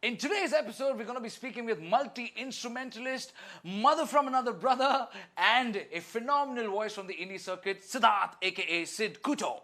In today's episode, we're going to be speaking with multi-instrumentalist, mother from another brother, and a phenomenal voice from the indie circuit, Siddharth, aka Sid Coutto.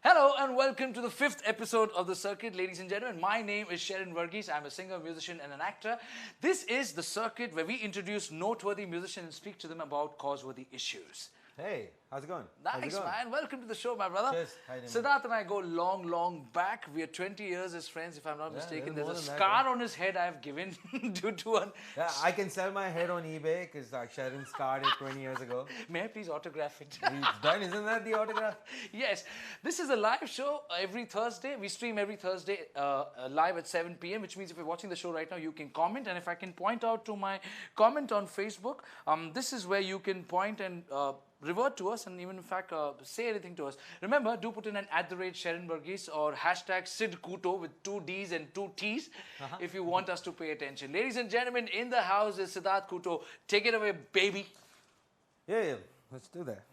Hello and welcome to the 5th episode of The Circuit, ladies and gentlemen. My name is Sherrin Varghese. I'm a singer, musician and an actor. This is The Circuit where we introduce noteworthy musicians and speak to them about causeworthy issues. Hey, how's it going? Nice, man. Welcome to the show, my brother. Cheers. How you doing, Siddharth and I go long back. We are 20 years as friends, if I'm not mistaken. There's a scar on his head I've given due to an... Yeah, I can sell my head on eBay because Sherrin scarred it 20 years ago. May I please autograph it? It's done, isn't that the autograph? Yes. This is a live show every Thursday. We stream every Thursday live at 7 p.m., which means if you're watching the show right now, you can comment. And if I can point out to my comment on Facebook, this is where you can point and... revert to us and even in fact say anything to us. Remember, do put in an @Sherrin Varghese or hashtag Sid Coutto with 2 D's and 2 T's if you want us to pay attention. Ladies and gentlemen, in the house is Siddharth Coutto. Take it away, baby. Yeah, let's do that.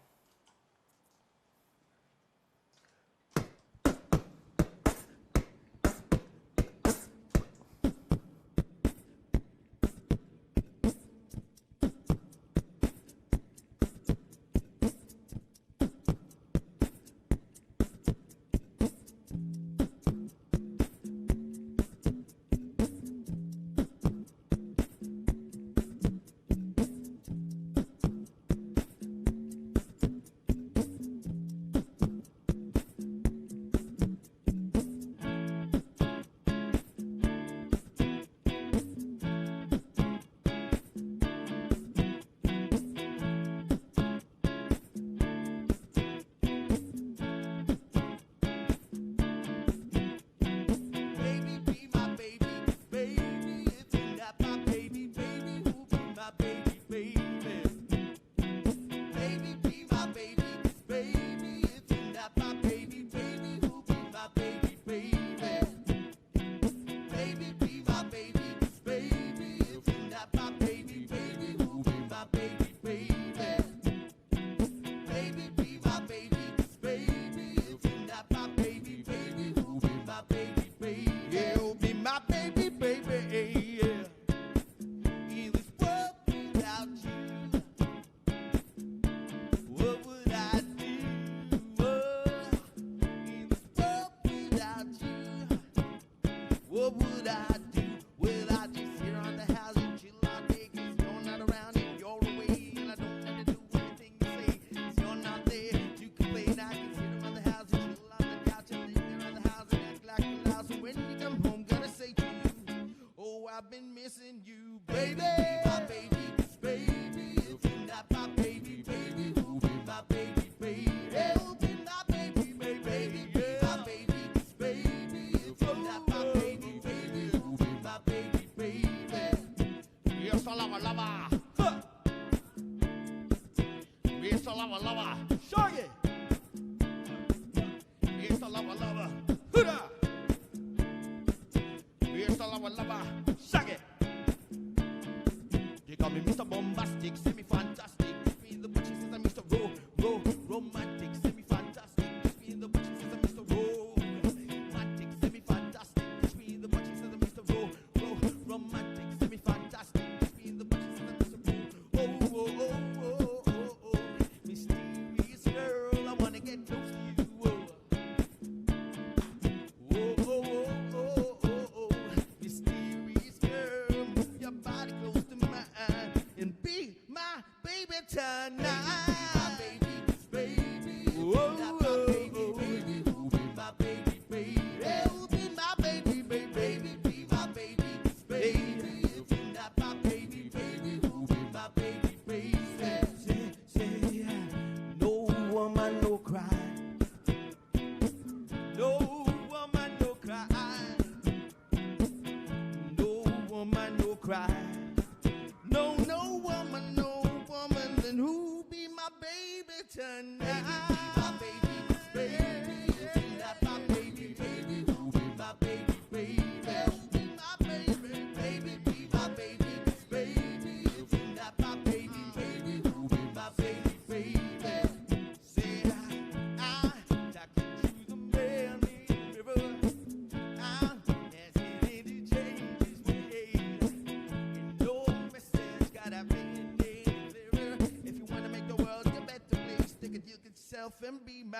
and be my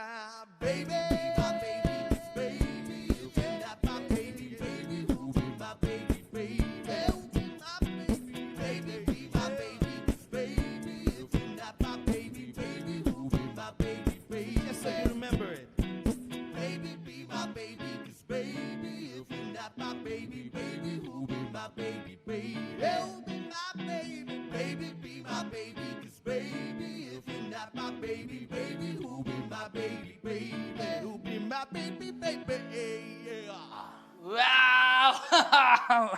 baby, my baby, baby. If you're not my baby, baby, who be my baby, baby? Who be my baby, baby, be my baby, baby. If you're not my baby, baby, who be my baby, baby? Just so you remember it. Baby, be my baby, 'cause baby, if you're not my baby, baby, who be my baby, baby? Who be my baby, baby, be my baby, 'cause baby, if you're not my baby, baby, who be my baby, baby? Who be my baby, baby? Yeah. Wow!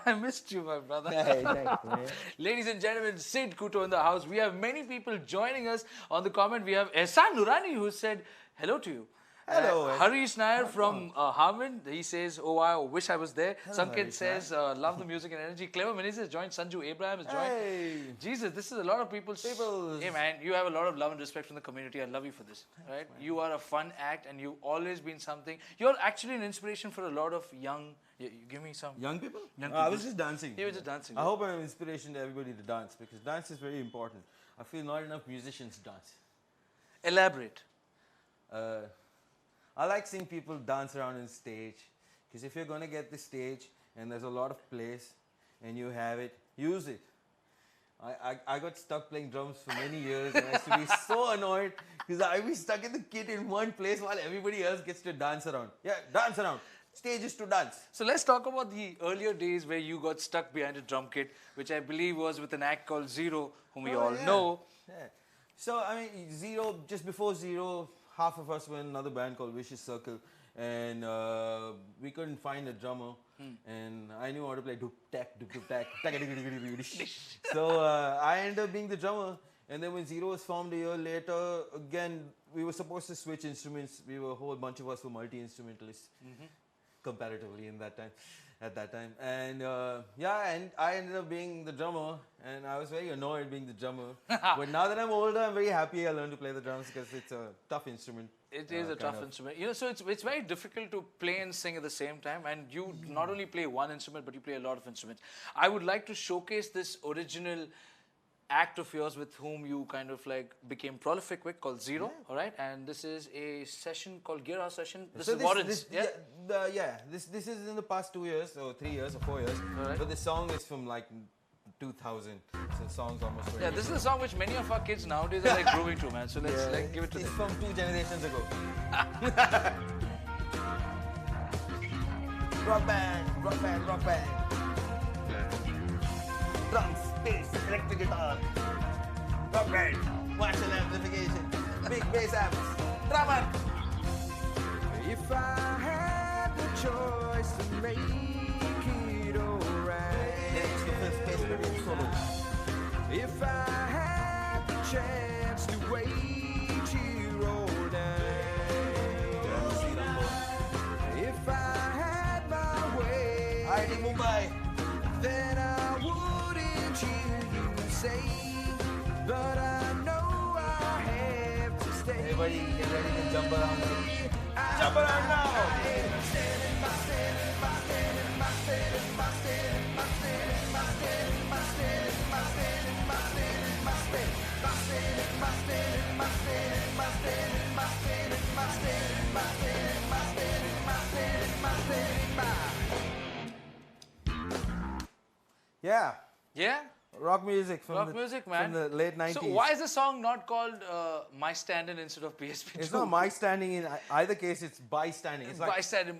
I missed you, my brother. Hey, thanks, man. Ladies and gentlemen, Sid Coutto in the house. We have many people joining us on the comment. We have Ehsan Nurani who said hello to you. Hello, Harish Nair from Harman, he says, oh, I wish I was there. Sanket Harish says, love the music and energy. Clever Menezes has joined. Sanju Abraham has joined. Hey. Jesus, this is a lot of people. Hey, man, you have a lot of love and respect from the community. I love you for this. Right? You are a fun act and you've always been something. You're actually an inspiration for a lot of young... You give me some... Young people? Young I people. was just dancing. You were just dancing. I hope I'm an inspiration to everybody to dance because dance is very important. I feel not enough musicians dance. Elaborate. I like seeing people dance around on stage because if you're going to get the stage and there's a lot of place and you have it, use it. I got stuck playing drums for many years and I used to be so annoyed because I'd be stuck in the kit in one place while everybody else gets to dance around. Yeah, dance around. Stage is to dance. So let's talk about the earlier days where you got stuck behind a drum kit, which I believe was with an act called Zero, whom we all know. Yeah. So, I mean, Zero, just before Zero, half of us were in another band called Vicious Circle and we couldn't find a drummer and I knew how to play doop tack, so I ended up being the drummer and then when Zero was formed a year later, again, we were supposed to switch instruments. We were a whole bunch of us were multi-instrumentalists comparatively at that time. And and I ended up being the drummer and I was very annoyed being the drummer. But now that I'm older, I'm very happy I learned to play the drums because it's a tough instrument. It is a tough instrument. You know, so it's very difficult to play and sing at the same time. And you not only play one instrument, but you play a lot of instruments. I would like to showcase this original act of yours with whom you kind of like became prolific with called Zero, all right? And this is a session called Gear House Session. This is Warren's, This is in the past 2 years or 3 years or 4 years. Right. But the song is from like 2000. So the song's almost 20 Yeah, this is a song which many of our kids nowadays are like grooving to, man. So let's like give it to It's them. from 2 generations ago. Rock band, rock band, rock band. Drums, bass, electric guitar. Rock band, Marshall amplification, big bass amps, drummer. If I had the choice to make it alright, if I had the chance to wait here all night, if I had my way, then I wouldn't hear you say, but I know I have to stay. Everybody get ready to jump around. Jump around now! Yeah, Yeah? rock music from, Rock music, man. from the late 90s. So why is the song not called My Stand-In instead of PSP2? It's not my standing in either case. It's by standing. It's like By-standing,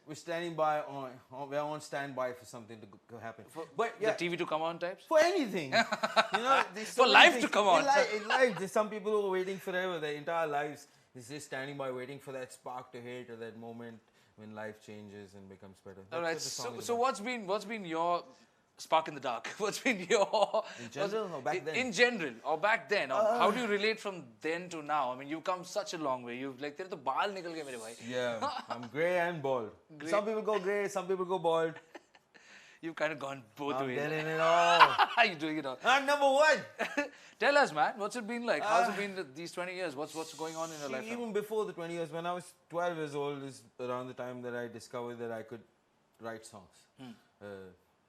we're standing by we're on standby for something to happen. But the TV to come on types? for anything, you know, there's so For many life things. to come on. In life, there's some people who are waiting forever, their entire lives. Is just standing by, waiting for that spark to hit or that moment when life changes and becomes better. All That's right. what the song is So about. what's been your spark in the dark? What's been your In general or back then? In general or back then? Or how do you relate from then to now? I mean, you've come such a long way. You've like तेरे तो बाल निकल गए मेरे भाई. Yeah, I'm grey and bald. Grey. Some people go grey, some people go bald. You've kind of gone both I'm ways. getting it all. You're doing it all. I'm number one. Tell us, man. What's it been like? How's it been these 20 years? What's going on in your life now? Even before the 20 years, when I was 12 years old, is around the time that I discovered that I could write songs.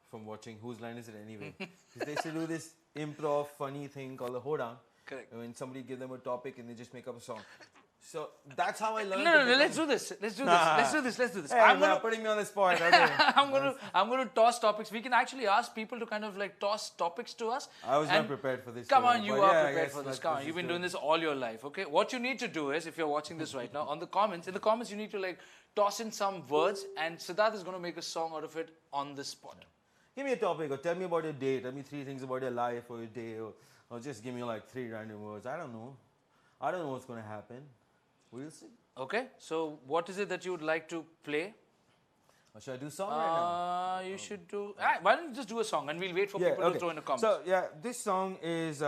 From watching Whose Line Is It Anyway? 'Cause they used to do this improv funny thing called the hoedown. Correct. When somebody give them a topic and they just make up a song. So that's how I learned. No, let's do this. Let's do this. Hey, I'm putting me on the spot. Okay. I'm gonna toss topics. We can actually ask people to kind of like toss topics to us. I was not prepared for this. Come on, you are I prepared guess for this. that Come on, this you've is been good. doing this all your life. Okay, what you need to do is, if you're watching this right now, in the comments, you need to like toss in some words, and Siddharth is gonna make a song out of it on the spot. Give me a topic, or tell me about your day. Tell me 3 things about your life or your day, or just give me like 3 random words. I don't know. I don't know what's gonna happen. We'll see. Okay, so what is it that you would like to play? Or should I do a song right now? You should do. Why don't you just do a song and we'll wait for people to throw in a comment. So this song is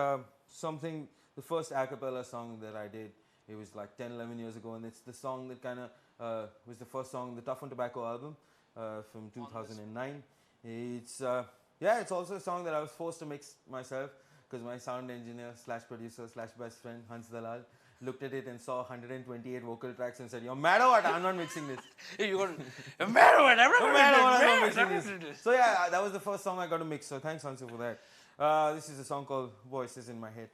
something, the first a cappella song that I did. It was like 10, 11 years ago, and it's the song that kind of was the first song, the Tough on Tobacco album from 2009. It's it's also a song that I was forced to mix myself because my sound engineer / producer / best friend Hans Dalal looked at it and saw 128 vocal tracks and said, "You're mad or what? I'm not mixing this." You got to. Mad or what? I'm not mixing this. So yeah, that was the first song I got to mix. So thanks, Hansu, for that. This is a song called "Voices in My Head."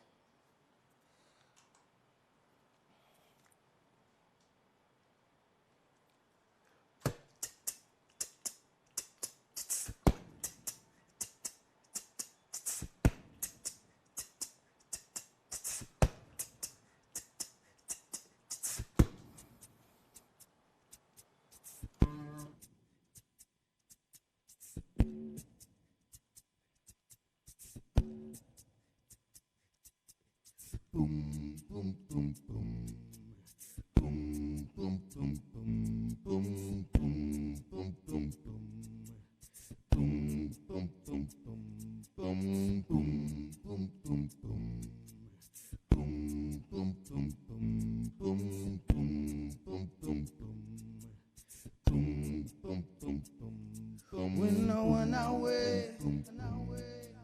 When I want away,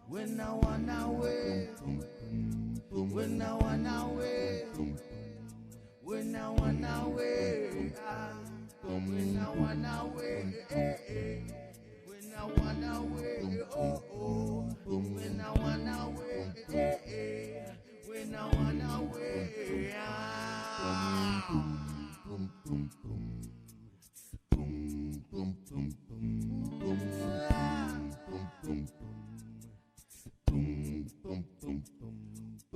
when I want away, when I want away, when I want away, when I want away, when I want away, oh, when I want away, when I want away,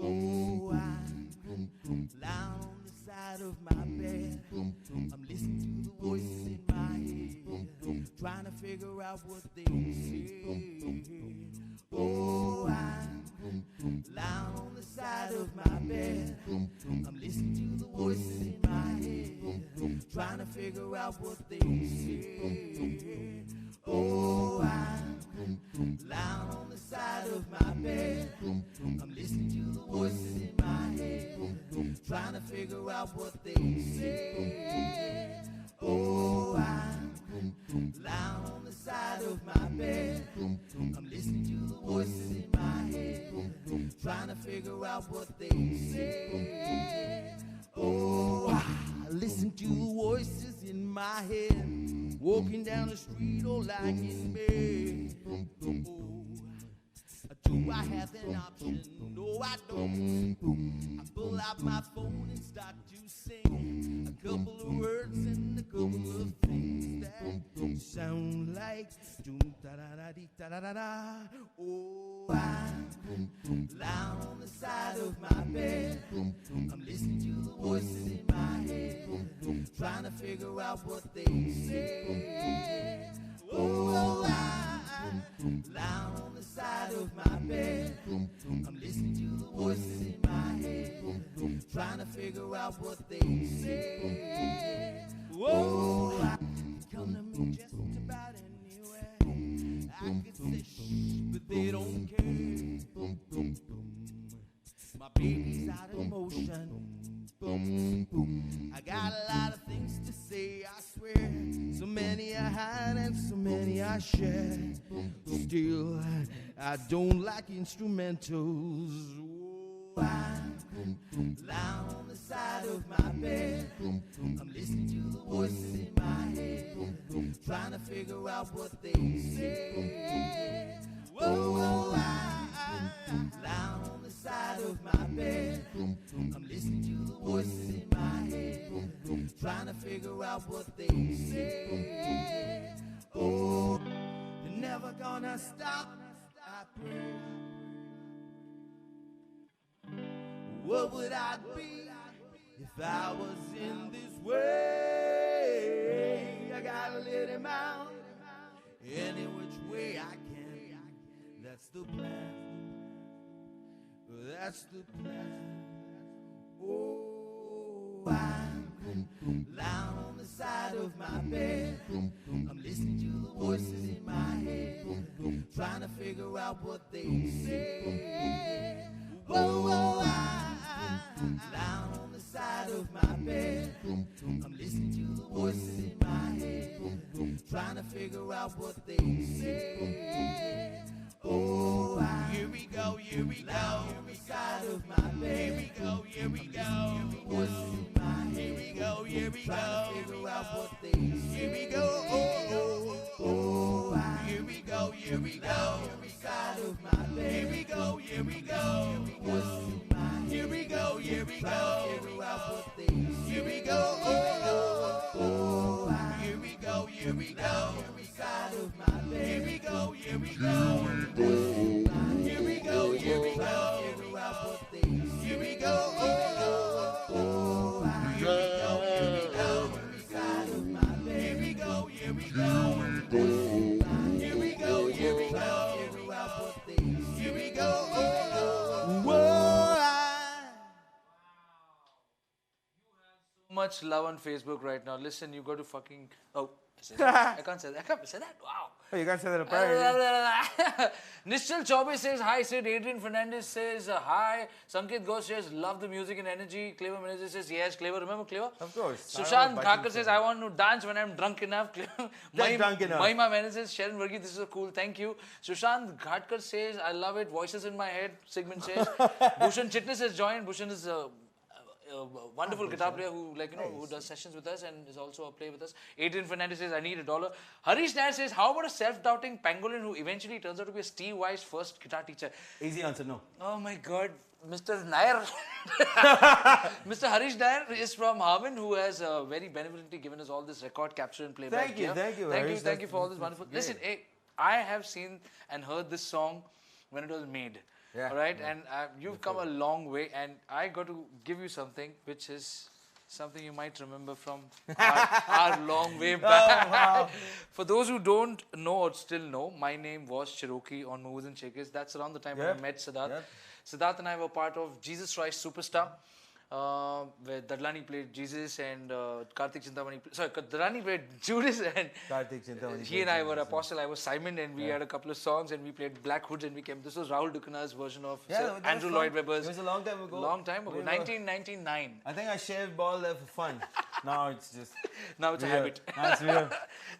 Oh, I'm lying on the side of my bed. I'm listening to the voices in my head, trying to figure out what they say. Oh, I'm lying on the side of my bed. I'm listening to the voices in my head, trying to figure out what they say. Oh, I'm lying on the side of my bed. I'm listening to the voices in my head, trying to figure out what they say. Oh, I'm lying on the side of my bed. I'm listening to the voices in my head, trying to figure out what they say. Oh, I listen to the voices in my head, walking down the street or lying in bed. Do I have an option? No, I don't. I pull out my phone and start to sing a couple of words and a couple of things that sound like doom da da da dee da da da da. Oh, I'm lying on the side of my bed. I'm listening to the voices in my head, trying to figure out what they say. Oh, I'm lying on the side of my bed. I'm listening to the voices in my head, trying to figure out what they say. Oh, I can come to me just about anywhere. I could say shh, but they don't care. My baby's out of motion. I got a lot of things to say, I swear. So many I hide and so many I share. Still, I don't like instrumentals. Oh, I'm lying on the side of my bed. I'm listening to the voices in my head, trying to figure out what they say. Whoa, I'm lying on the side of my bed. I'm listening to the voices in my head, trying to figure out what they say. Oh, they're never gonna stop. I pray. What would I be if I was in this way? I gotta let him out any which way I can. That's the plan. That's the plan. Oh, I'm lying on the side of my bed. I'm listening to the voices in my head, trying to figure out what they say. Whoa, whoa, I'm lying on the side of my bed. I'm listening to the voices in my head, trying to figure out what they say. Oh, here we go, here we go. On the side of my bed. Here we go, here we go. Voices in my head. Here we go, here we go. Trying to figure out what they say. Here we go, oh, oh, oh. Here we go, here we go. On the side of my bed. Here we go, here we go. Voices in my head. Here we go, here we go. Trying to figure out what they say. Here we go, oh, oh, oh. Here we go, here we go. On the side of my bed. Here we go, here we go. Here we go, here we go. Here we go, oh, oh, oh. Here we go, here we go. Here we go, here we go. Here we go, here we go. Here we go, oh, oh, oh. Much love on Facebook right now. Listen, you got to fucking... Oh, I can't say that. I can't say that. Wow. Oh, you can't say that apparently. Nishchal Chaubey says hi. Sid Adrian Fernandez says hi. Sanket Ghosh says love the music and energy. Clever Manager says yes. Clever, remember Clever? Of course. Sushant Thakur says I want to dance when I'm drunk enough. Drunk enough. Mahima Menon says Sherrin Varghese, this is so cool. Thank you. Sushant Ghatkar says I love it. Voices in my head. Sigmund says. Bhushan Chitnis has joined. Bhushan is a wonderful guitar player who who does sessions with us and is also a player with us. Adrian Fernandez says I need $1. Harish Nair says how about a self-doubting pangolin who eventually turns out to be a Steve Weiss first guitar teacher? Easy answer, no. Oh my god, Mr. Nair. Mr. Harish Nair is from Harman, who has very benevolently given us all this record capture and playback. Thank you, thank you, Thank Harish. you for all this wonderful. Listen, I have seen and heard this song when it was made. Yeah, all right, and you've come a long way, and I got to give you something which is something you might remember from our long way back. Oh, wow. For those who don't know or still know, my name was Cherokee on Moves and Shakers. That's around the time when I met Siddharth. Yep. Siddharth and I were part of Jesus Christ Superstar, where Dadlani played Jesus and Karthik Chintamani. Dadlani played Judas and Karthik Chintamani. he and I were Apostle. I was Simon, and we had a couple of songs, and we played Black Hoods, and we came. This was Rahul Dukkana's version of Andrew Lloyd Webber's. It was a long time ago. Long time ago, 1999. I think I shared ball there for fun. Now it's just. Now it's a habit. That's weird.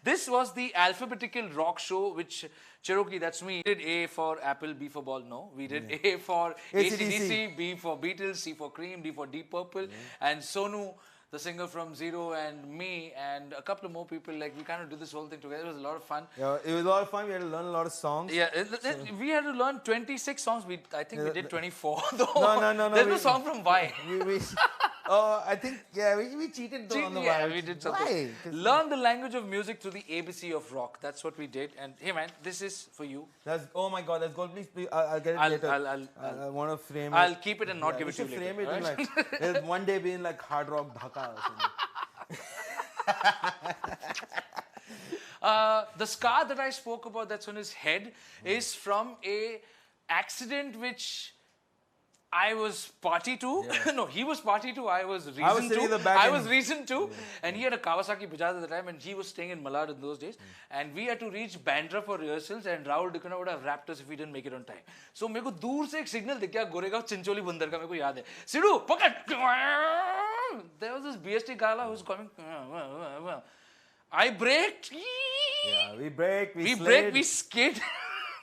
This was the alphabetical rock show, which Cherokee, that's me, did A for Apple, B for Ball, no. We did A for AC/DC, B for Beatles, C for Cream, D for Deep Purple, and Sonu, the singer from Zero, and me, and a couple of more people. Like, we kind of did this whole thing together. It was a lot of fun. Yeah, it was a lot of fun. We had to learn a lot of songs. Yeah, we had to learn 26 songs. I think we did 24, though. No. There's no song from Y. I think, we cheated though on the Yeah, vibes. we did something. Why? Learn the language of music through the ABC of rock. That's what we did. And hey, man, this is for you. Oh my god, that's gold. Please, I'll get it later. I want to frame it. I'll keep it and not give it to you later. Frame it in right? like, one day being like Hard Rock Dhaka or something. The scar that I spoke about that's on his head is from a accident which I was party to. No, he was party to. I was reason sitting to. in the back I and- was reason to. And he had a Kawasaki Bajaj at the time, and he was staying in Malad in those days. And we had to reach Bandra for rehearsals, and Rahul Dukkana would have rapped us if we didn't make it on time. So मेरे को दूर से एक signal दिख गया गोरेगांव चिंचोली बंदर का मेरे को याद है. सिडू पकड़. There was this BST gala who's coming. I braked. Yeah, we break, we brake, we skid.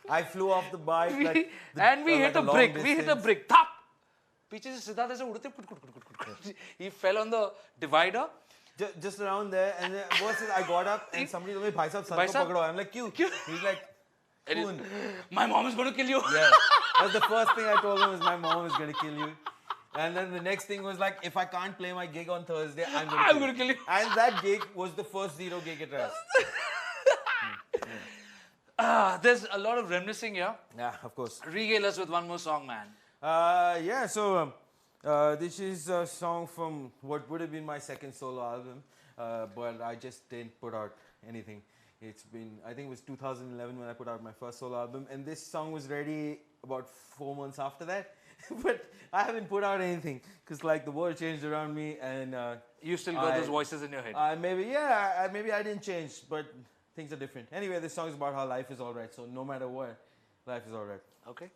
I flew off the bike. And we hit a long brick. We hit a distance. brick. Thap! पीछे से सिद्धार्थ ऐसे उड़ते he fell on the divider. Just around there, and then I got up and somebody told me, "Bhai sahab, sar ko pakdo." I'm like, "Kyun?" He's like, My mom is going to kill you. Yeah, that's the first thing I told him is my mom is going to kill you. And then the next thing was like, if I can't play my gig on Thursday, I'm gonna kill you. And that gig was the first Zero gig at Raz. There's a lot of reminiscing here. Yeah, of course. Regale us with one more song, man. So this is a song from what would have been my second solo album, but I just didn't put out anything. It's been, I think it was 2011 when I put out my first solo album, and this song was ready about 4 months after that. But I haven't put out anything because like the world changed around me, and You still got those voices in your head. maybe I didn't change, but things are different. Anyway, this song is about how life is alright. So no matter what, life is alright. Okay.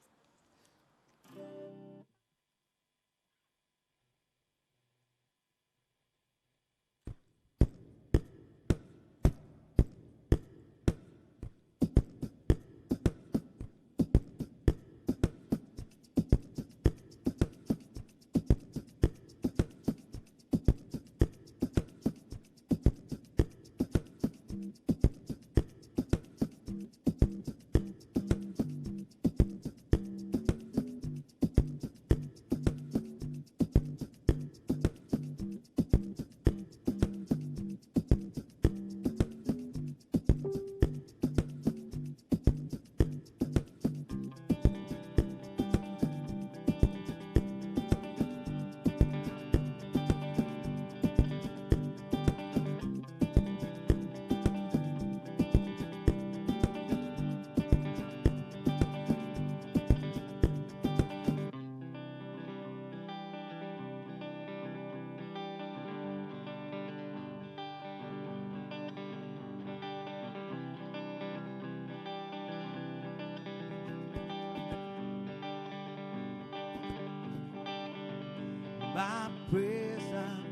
My prison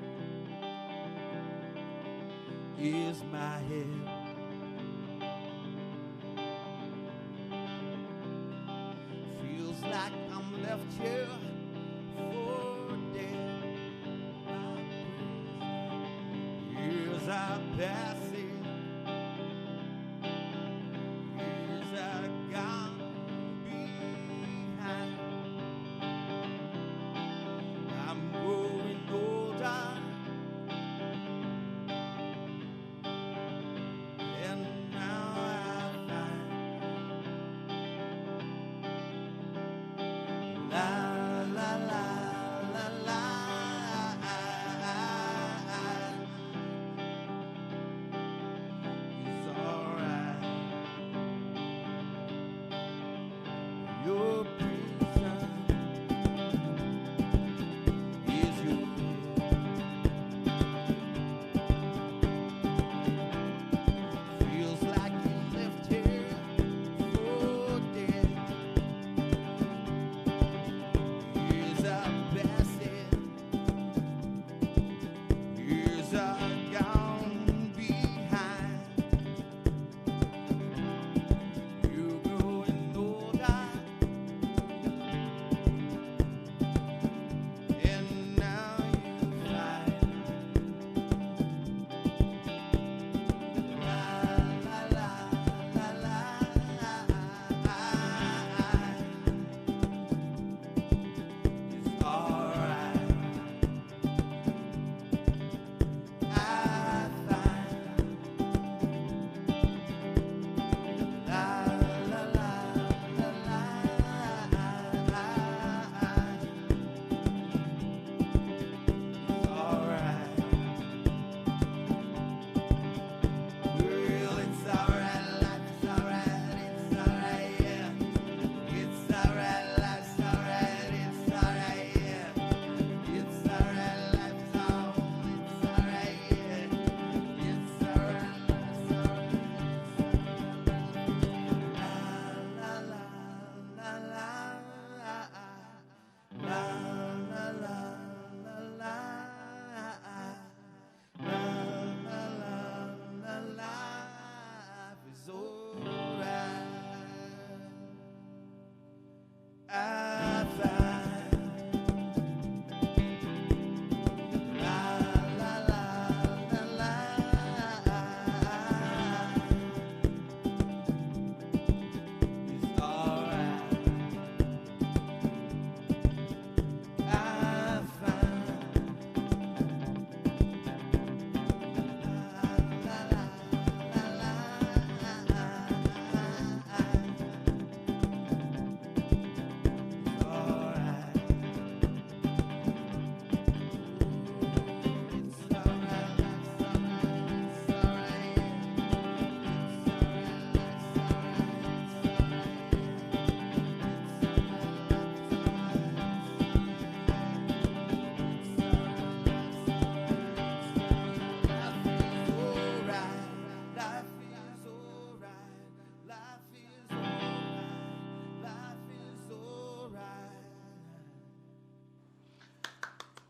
is my head. Feels like I'm left here for dead. My prison years are passing. Years are gone behind. I'm growing older, and now I find life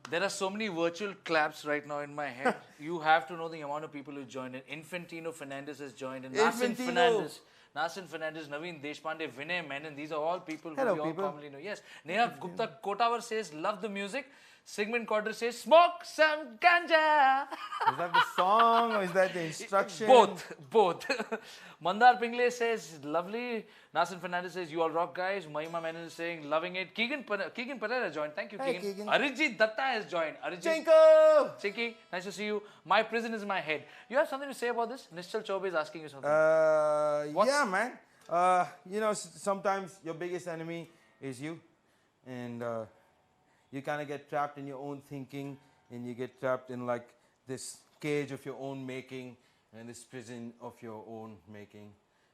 There are so many virtual claps right now in my head. You have to know the amount of people who joined in. Infantino Fernandez has joined in. Infantino. Nasin Fernandez, Naveen Deshpande, Vinay Menon. These are all people Hello, who we people. all commonly know. Yes. Neha Gupta Kotawar says, love the music. Sigmund Quadra says, smoke some ganja. Is that the song or is that the instruction? Both. Mandar Pingle says, lovely. Nasin Fernandez says, you all rock, guys. Mahima Menon is saying, loving it. Keegan Pereira joined. Thank you, Hey, Keegan. Keegan. Arijit Datta has joined. Arijit. Chinko! Chinky, nice to see you. My prison is my head. You have something to say about this? Nishchal Chaube is asking you something. Yeah, man. You know, sometimes your biggest enemy is you. And you kind of get trapped in your own thinking. And you get trapped in like this cage of your own making. And this prison of your own making.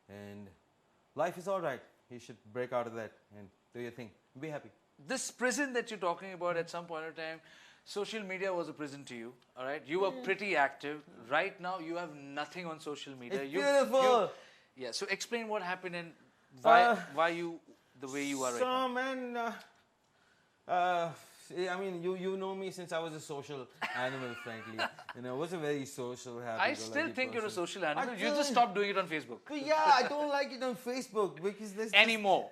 And life is all right. You should break out of that and do your thing. Be happy. This prison that you're talking about at some point in time, social media was a prison to you, all right? You were pretty active. Right now, you have nothing on social media. It's beautiful. Yeah, so explain what happened and why you the way you are right now. So, man, I mean, you know me since I was a social animal, frankly. You know, I was a very social, happy. I still think you're a social animal. You don't- just stopped doing it on Facebook. But yeah, I don't like it on Facebook because there's just- Anymore.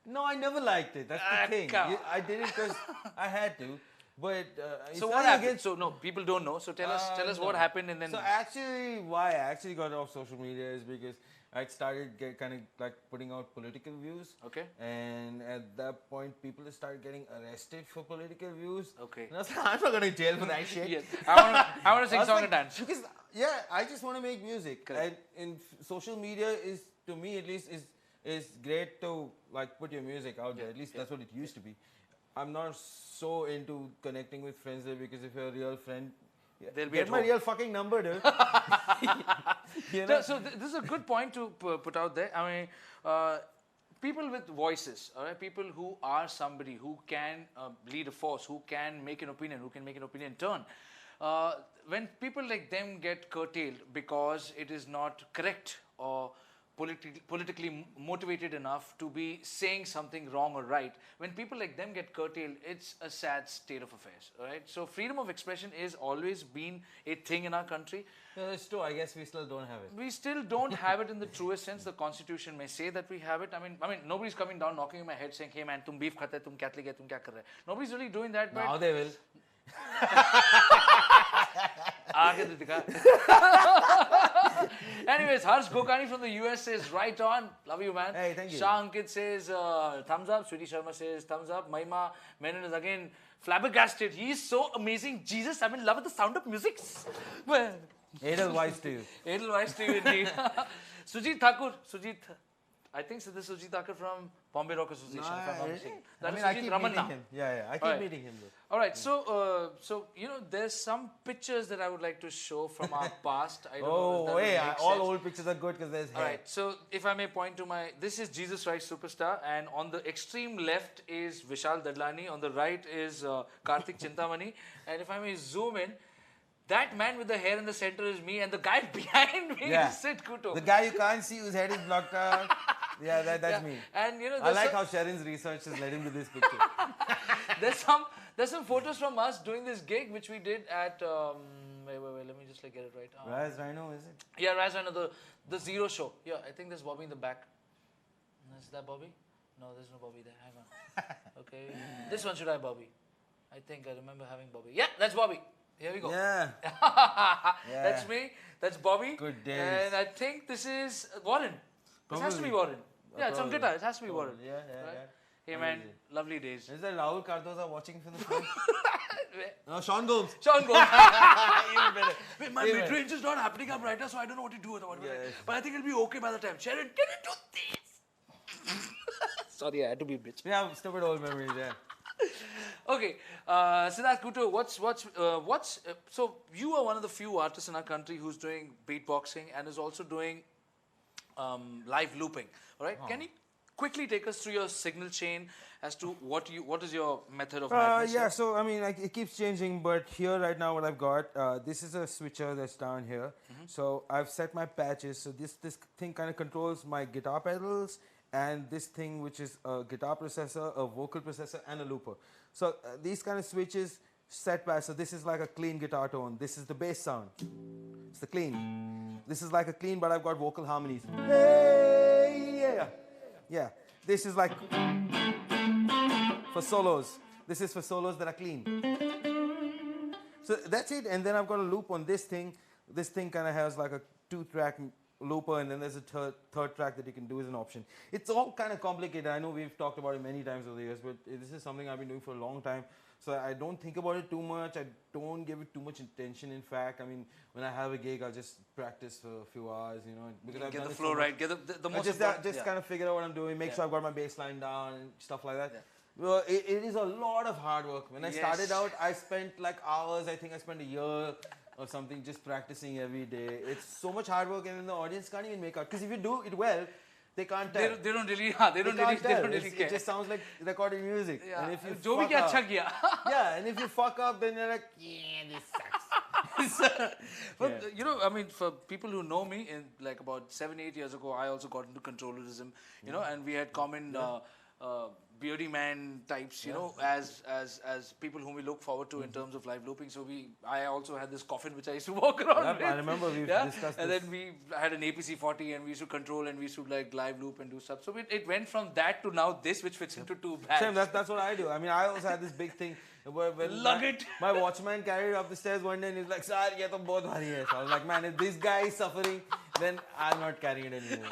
No, I never liked it. That's the thing. come I did it because I had to. But it's So not what happened? against- So no, people don't know. So tell us no. what happened and then. So actually, why I actually got off social media is because I started kind of like putting out political views. Okay. And at that point, people started getting arrested for political views. Okay. And I was like, I'm not going to jail for that shit. Yes. I want to sing I was song like, and dance. Because yeah, I just want to make music. Correct. And social media is, to me at least, is great to like put your music out there. At least that's what it used to be. I'm not so into connecting with friends there because if you're a real friend, They'll be get at my home. real fucking number, dude. You know? So this is a good point to put out there. I mean, people with voices, all right, people who are somebody who can lead a force, who can make an opinion, who can make an opinion turn. When people like them get curtailed because it is not correct or politically motivated enough to be saying something wrong or right, when people like them get curtailed, it's a sad state of affairs, all right? So freedom of expression is always been a thing in our country. Yeah, that's true. I guess we still don't have it. We still don't have it in the truest sense. The constitution may say that we have it. I mean, nobody's coming down, knocking in my head saying, hey man, tum beef khate, tum Catholic hai, tum kya kar rahe? Nobody's really doing that, but... Now they will. Aage to dikha. Anyways, Harsh Gokani from the US says, right on. Love you, man. Hey, thank you. Shah Ankit says, thumbs up. Sweetie Sharma says, thumbs up. Mahima Menon is again flabbergasted. He is so amazing. Jesus, I'm in love with the sound of music. Well, Edelweiss to you. Edelweiss to you indeed. Sujit Thakur. I think so this is Sujit Thakur from Bombay Rock Association, if I'm not mistaken. That is I Sujit keep Ramanna. meeting him. Yeah, I keep Alright. meeting him though. All right, so you know, there's some pictures that I would like to show from our past. I don't know if that Oh, will hey, make all sense. old pictures are good because there's hair. All right, so if I may point to this is Jesus Christ Superstar, and on the extreme left is Vishal Dadlani, on the right is Karthik Chintamani, and if I may zoom in, that man with the hair in the center is me, and the guy behind me Yeah. is Sid Coutto. The guy you can't see whose head is blocked out. Yeah, that's me. And you know, I like how Sherrin's research has led him to this picture. there's some photos from us doing this gig which we did at wait, let me just like get it right. Raz Rhino, is it? Yeah, Raz Rhino, the Zero Show. Yeah, I think there's Bobby in the back. Is that Bobby? No, there's no Bobby there. Hang on. Okay, this one should have Bobby. I think I remember having Bobby. Yeah, that's Bobby. Here we go. Yeah. That's me. That's Bobby. Good days. And I think this is Warren. This has to be Warren. Yeah, it's on Probably. guitar. It has to be Warren. Yeah. Right? Hey man, lovely days. Is that Rahul Cardoza watching from the front? No, Sean Gomes. Sean Gomes. Even better. Wait, my Even mid-range is not happening up right now, so I don't know what to do with it. Yes. But I think it'll be okay by the time. Sherrin, can you do this? Sorry, I had to be a bitch. Yeah, stupid old memories, yeah. Okay, Siddharth Coutto, so you are one of the few artists in our country who's doing beatboxing and is also doing live looping. All right, can you quickly take us through your signal chain as to what is your method of madness? Yeah, so I mean, like, it keeps changing, but here right now, what I've got, this is a switcher that's down here. So I've set my patches. So this thing kind of controls my guitar pedals and this thing, which is a guitar processor, a vocal processor, and a looper. So these kind of switches set bass. So this is like a clean guitar tone. This is the bass sound. It's the clean. This is like a clean, but I've got vocal harmonies. Hey, yeah. Yeah. This is like for solos. This is for solos that are clean. So that's it. And then I've got a loop on this thing. This thing kind of has like a 2-track looper, and then there's a third track that you can do as an option. It's all kind of complicated. I know we've talked about it many times over the years, but this is something I've been doing for a long time. So I don't think about it too much. I don't give it too much attention. In fact, I mean, when I have a gig, I'll just practice for a few hours, you know, because I've Get done the it flow so much. right. Get the most Just important- kind of figure out what I'm doing, make Yeah. sure I've got my bass line down and stuff like that. Yeah. Well, it is a lot of hard work. When I Yes. started out, I spent like hours. I think I spent a year or something just practicing every day. It's so much hard work, and then the audience can't even make out. Because if you do it well, they can't tell. They don't really, they They don't can't really, they tell. don't really care. It just sounds like recorded music. Yeah. And if you जो भी fuck क्या up, अच्छा किया. yeah, and if you fuck up, then you're like, yeah, this sucks. But you know, I mean, for people who know me, in like about 7-8 years ago, I also got into controllerism, you know, and we had common beardy man types, you know, as people whom we look forward to in terms of live looping. So I also had this coffin which I used to walk around Yep, with. I remember we've discussed and this. then we had an APC 40 and we used to control and we used to like live loop and do stuff. So it went from that to now this, which fits into 2 bags. Same, that's what I do. I mean, I also had this big thing where when Lug it. my watchman carried it up the stairs one day and he's like, "Sir, ye to bahut bhari hai." So I was like, man, if this guy is suffering, then I'm not carrying it anymore.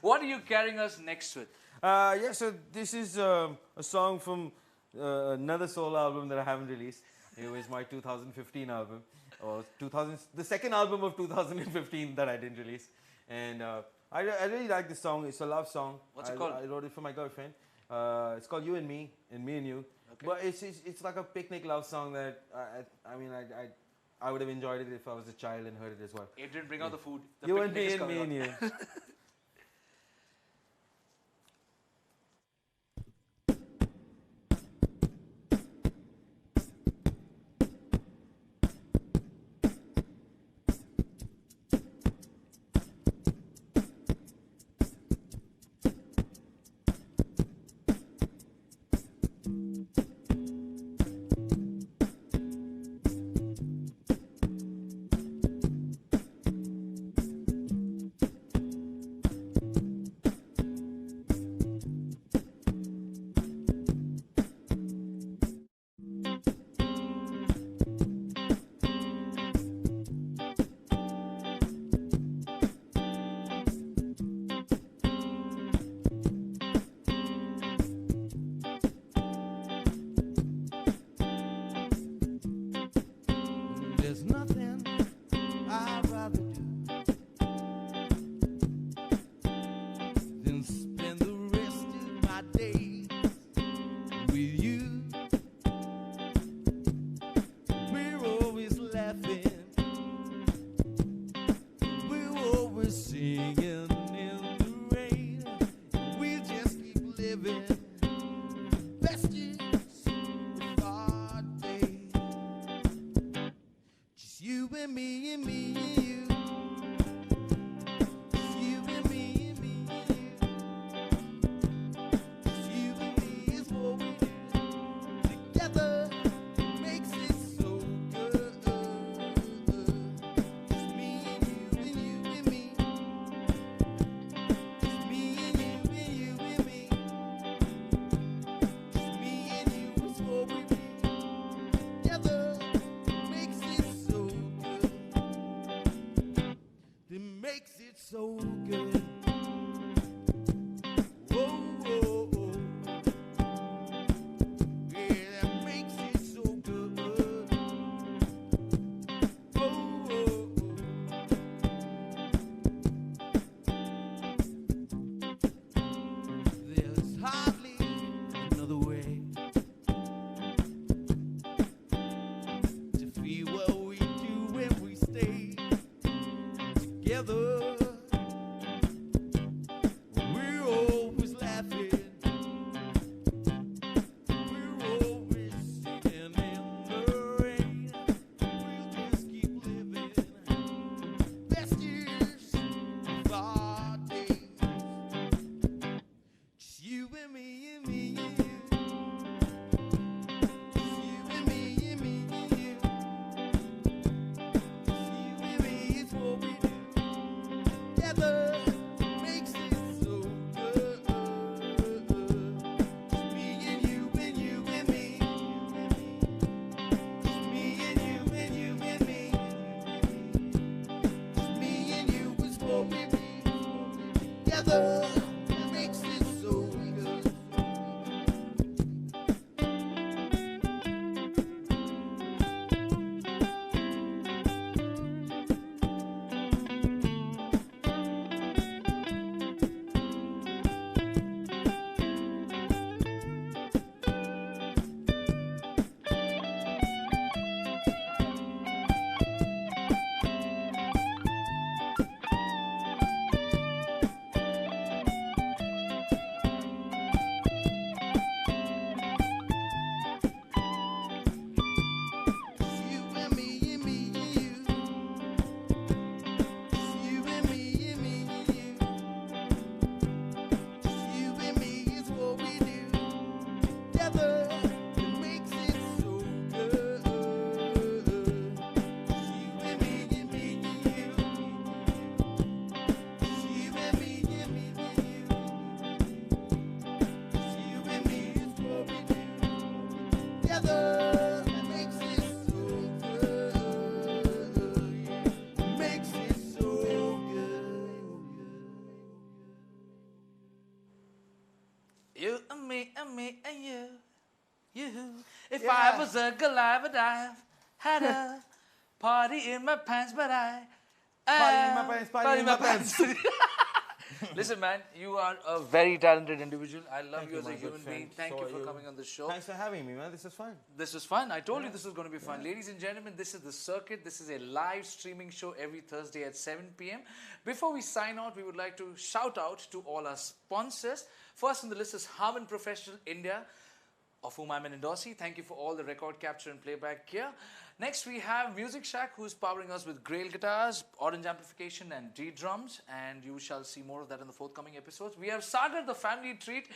What are you carrying us next with? Yeah, so this is a song from another solo album that I haven't released. It was my 2015 album, or the second album of 2015 that I didn't release. And I really like this song. It's a love song. What's it called? I wrote it for my girlfriend. It's called You and Me and You. Okay. But it's like a picnic love song that I would have enjoyed it if I was a child and heard it as well. Adrian, bring out the food. The You and picnic Me is and coming Me up. and You. together makes it so good. You and me and me and you. You and me and me and you. You and me is what we do. Together it makes it so good. You and me and me and you. You and me and me and you. You and me is what we do. Together it makes it so good. It makes it so good. You and me and me and you. You. If Yeah. I was a girl, I would have had a party in my pants, but Party in my pants, party in my pants. Listen, man, you are a very talented individual. I love Thank you you, as a my good human friend. being. Thank So you are for you. coming on the show. Thanks for having me, man. This is fun. This was fun. I told you this was going to be fun. Ladies and gentlemen, this is The Circuit. This is a live streaming show every Thursday at 7 p.m. Before we sign out, we would like to shout out to all our sponsors. First on the list is Harman Professional India, of whom I'm an endorsee. Thank you for all the record capture and playback gear. Next, we have MusikShack, who's powering us with Grail guitars, orange amplification, and Ddrums. And you shall see more of that in the forthcoming episodes. We have Sagar, the family treat,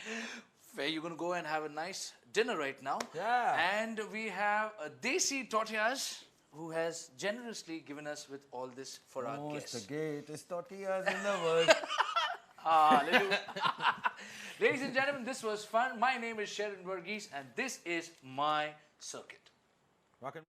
where you're going to go and have a nice dinner right now. Yeah. And we have Desi Tortillas, who has generously given us with all this for our Most guests. the greatest tortillas in the world. Hallelujah. Ladies and gentlemen, this was fun. My name is Sherrin Varghese, and this is My Circuit. Rockin'.